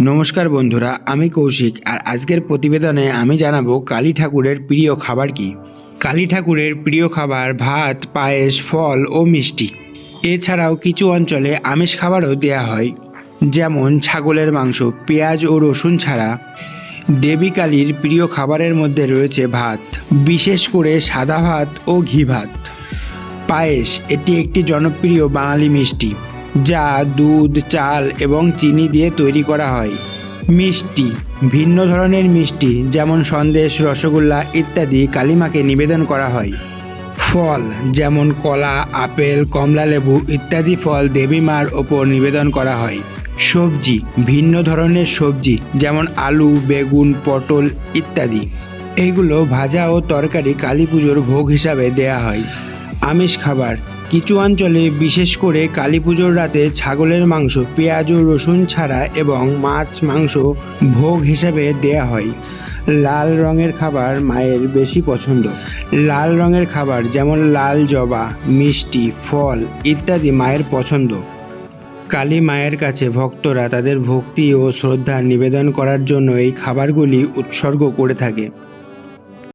নমস্কার বন্ধুরা, আমি কৌশিক। আর আজকের প্রতিবেদনে আমি জানাবো কালী ঠাকুরের প্রিয় খাবার কি। কালী ঠাকুরের প্রিয় খাবার ভাত, পায়েস, ফল ও মিষ্টি। এছাড়াও কিছু অঞ্চলে আমিষ খাবারও দেয়া হয়, যেমন ছাগলের মাংস, পেঁয়াজ ও রসুন ছাড়া। দেবী কালীর প্রিয় খাবারের মধ্যে রয়েছে ভাত, বিশেষ করে সাদা ভাত ও ঘি ভাত। পায়েস এটি একটি জনপ্রিয় বাঙালি মিষ্টি, যা দুধ, চাল এবং চিনি দিয়ে তৈরি করা হয়। মিষ্টি ভিন্ন ধরনের মিষ্টি যেমন সন্দেশ, রসগোল্লা ইত্যাদি কালীমাকে নিবেদন করা হয়। ফল যেমন কলা, আপেল, কমলালেবু ইত্যাদি ফল দেবী মার ওপর নিবেদন করা হয়। সবজি ভিন্ন ধরনের সবজি যেমন আলু, বেগুন, পটল ইত্যাদি, এইগুলো ভাজা ও তরকারি কালী পুজোর ভোগ হিসাবে দেয়া হয়। আমিষ খাবার কিছু অঞ্চলে, বিশেষ করে কালী পুজোর রাতে, ছাগলের মাংস, পেঁয়াজ ও রসুন ছাড়া এবং মাছ, মাংস ভোগ হিসাবে দেয়া হয়। লাল রঙের খাবার মায়ের বেশি পছন্দ। লাল রঙের খাবার যেমন লাল জবা, মিষ্টি, ফল ইত্যাদি মায়ের পছন্দ। কালী মায়ের কাছে ভক্তরা তাদের ভক্তি ও শ্রদ্ধা নিবেদন করার জন্য এই খাবারগুলি উৎসর্গ করে থাকে।